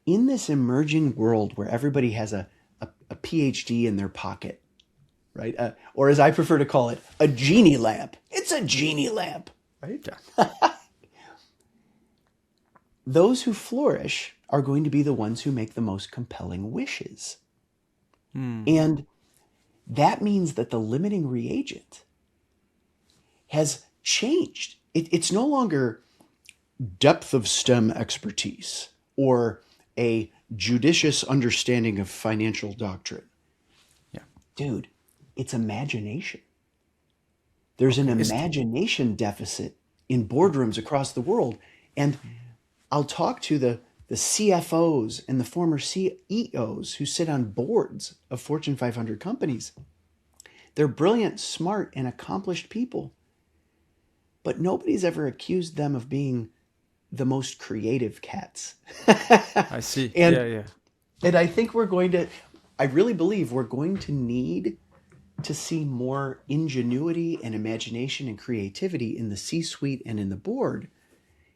in this emerging world where everybody has a PhD in their pocket, right? Or as I prefer to call it, a genie lamp. It's a genie lamp, right? Yeah. Those who flourish are going to be the ones who make the most compelling wishes. And that means that the limiting reagent has changed. It's no longer depth of STEM expertise or a judicious understanding of financial doctrine. Yeah. Dude, it's imagination. There's an imagination deficit in boardrooms across the world. And I'll talk to the CFOs and the former CEOs who sit on boards of Fortune 500 companies. They're brilliant, smart, and accomplished people. But nobody's ever accused them of being the most creative cats. I see. And I think I really believe we're going to need to see more ingenuity and imagination and creativity in the C-suite and in the board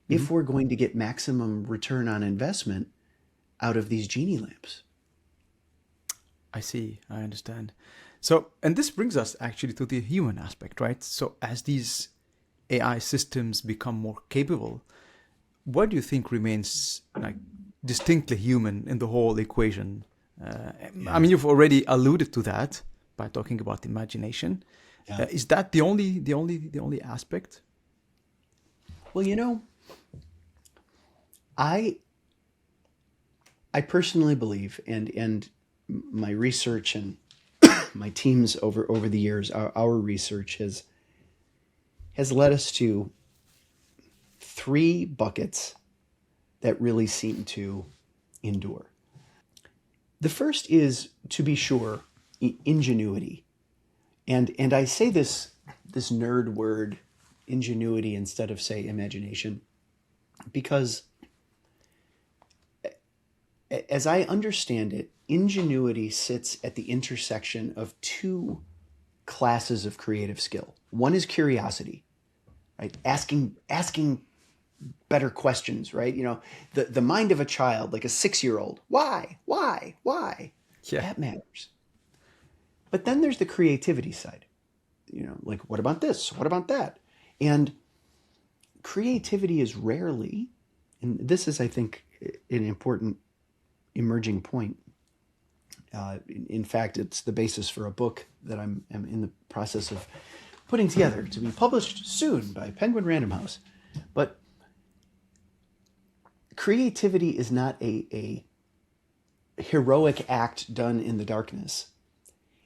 if we're going to get maximum return on investment out of these genie lamps. I see. I understand. So, and this brings us actually to the human aspect, right? So as these AI systems become more capable, what do you think remains like distinctly human in the whole equation? I mean, you've already alluded to that by talking about imagination. Yeah. Is that the only aspect? Well, I personally believe, and my research and my teams over the years, our research has led us to 3 buckets that really seem to endure. The first is, to be sure, ingenuity. And I say this nerd word, ingenuity, instead of, say, imagination, because as I understand it, ingenuity sits at the intersection of 2 classes of creative skill. One is curiosity, right? Asking better questions, right? The mind of a child, like a 6-year-old. Why? Yeah. That matters. But then there's the creativity side. Like, what about this? What about that? And creativity is rarely, and this is, I think, an important emerging point. In fact, it's the basis for a book that I'm in the process of putting together to be published soon by Penguin Random House. But creativity is not a heroic act done in the darkness.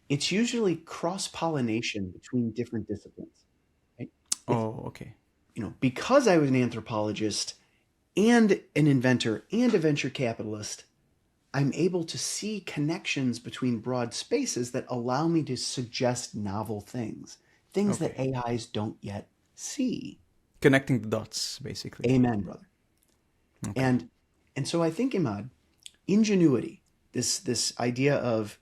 It's usually cross-pollination between different disciplines. Right? Oh, okay. Because I was an anthropologist and an inventor and a venture capitalist, I'm able to see connections between broad spaces that allow me to suggest novel things that AIs don't yet see. Connecting the dots, basically. Amen, brother. Okay. And so I think, Imad, ingenuity, this idea of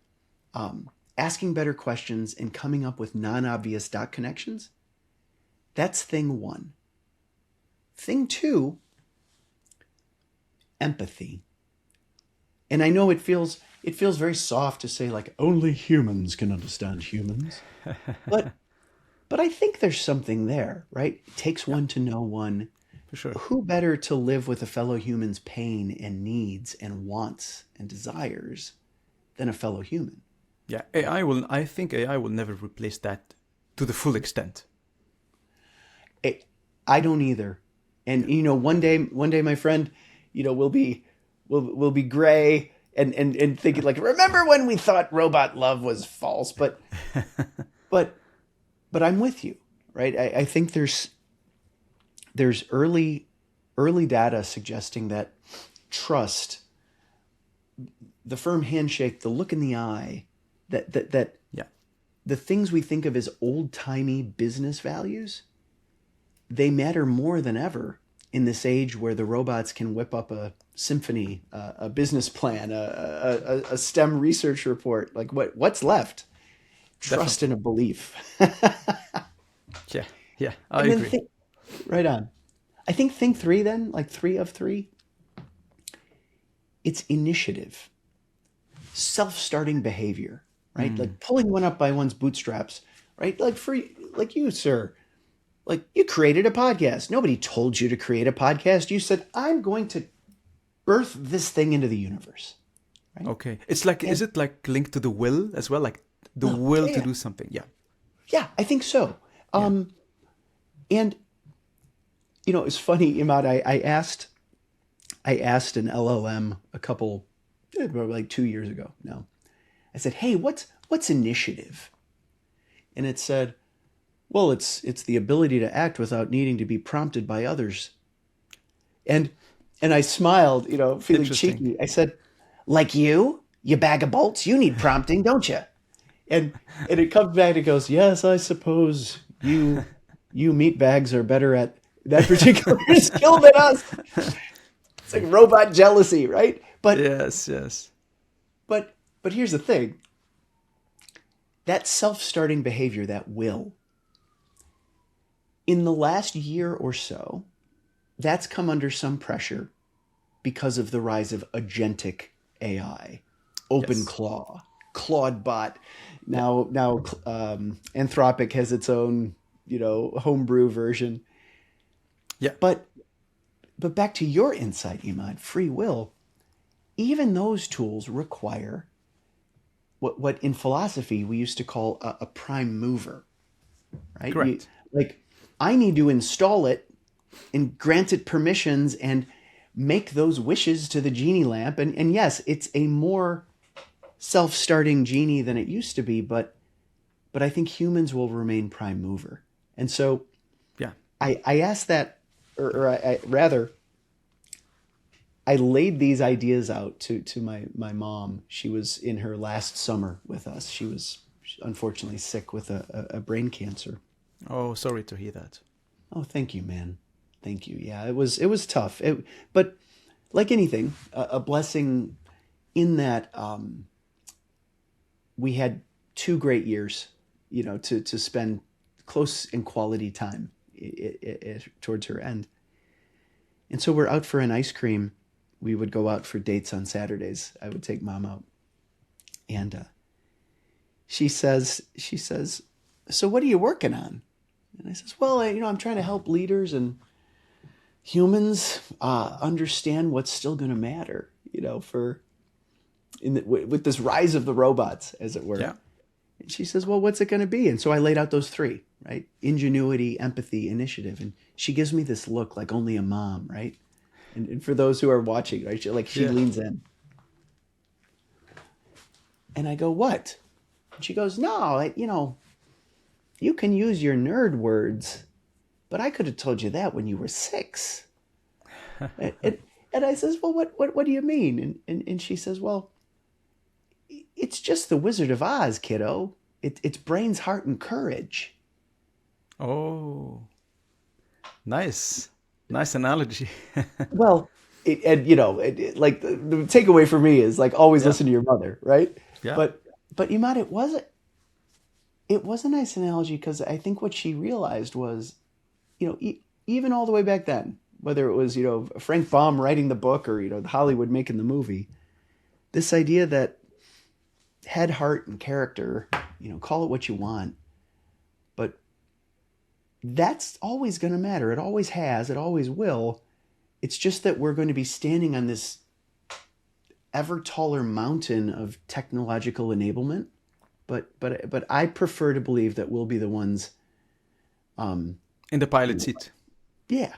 asking better questions and coming up with non-obvious dot connections, that's thing 1. Thing 2, empathy. And I know it feels very soft to say, like, only humans can understand humans. But I think there's something there, right? It takes one to know one. For sure. Who better to live with a fellow human's pain and needs and wants and desires than a fellow human? Yeah, I think AI will never replace that to the full extent. I don't either. And one day, my friend, we'll be gray and thinking, like, remember when we thought robot love was false? But I'm with you, right? I think there's early data suggesting that trust, the firm handshake, the look in the eye, that the things we think of as old-timey business values, they matter more than ever in this age where the robots can whip up a symphony, a business plan, a STEM research report. Like, what's left? Trust Definitely. and a belief. Yeah, I agree. Right on. I think thing 3 then, like 3 of 3, it's initiative, self-starting behavior, right? Like pulling one up by one's bootstraps, right? Like you, sir, like you created a podcast. Nobody told you to create a podcast. You said, I'm going to birth this thing into the universe. Right? Okay. It's like, is it like linked to the will as well? Like the will to do something? Yeah. Yeah, I think so. And, you know, it's funny, Imad, I asked an LLM like 2 years ago now. I said, hey, what's initiative? And it said, well, it's the ability to act without needing to be prompted by others. And I smiled, you know, feeling cheeky. I said, like you bag of bolts, you need prompting, don't you? And it comes back and goes, yes, I suppose you meatbags are better at that particular skill than us. It's like robot jealousy, right? But yes. But here's the thing. That self-starting behavior, that will, in the last year or so, that's come under some pressure because of the rise of agentic AI, OpenClaw, Claudebot. Now Anthropic has its own, you know, homebrew version. Yeah. But back to your insight, Imad, free will, even those tools require what in philosophy we used to call a prime mover, right? Correct. I need to install it and grant it permissions and make those wishes to the genie lamp. And yes, it's a more self-starting genie than it used to be, but I think humans will remain prime mover. And so I asked that, or I rather, I laid these ideas out to my mom. She was in her last summer with us. She was unfortunately sick with a brain cancer. Oh, sorry to hear that. Oh, thank you, man. Thank you. Yeah, it was tough. But like anything, a blessing in that we had 2 great years, you know, to spend close and quality time towards her end. And so we're out for an ice cream. We would go out for dates on Saturdays. I would take mom out. And she says, so what are you working on? And I says, well, I'm trying to help leaders and humans understand what's still going to matter, you know, with this rise of the robots, as it were. Yeah. And she says, well, what's it going to be? And so I laid out those 3, right? Ingenuity, empathy, initiative. And she gives me this look like only a mom, right? And for those who are watching, right, she leans in. And I go, what? And she goes, no, you can use your nerd words, but I could have told you that when you were 6. and I says, well, what do you mean? And she says, well, it's just the Wizard of Oz, kiddo. It's brains, heart, and courage. Oh, nice analogy. Well, like the takeaway for me is like always listen to your mother, right? Yeah. But Imad, it was a nice analogy because I think what she realized was, even all the way back then, whether it was Frank Baum writing the book or Hollywood making the movie, this idea that head, heart, and character, call it what you want, but that's always going to matter. It always has. It always will. It's just that we're going to be standing on this ever taller mountain of technological enablement. But I prefer to believe that we'll be the ones in the pilot seat. Yeah,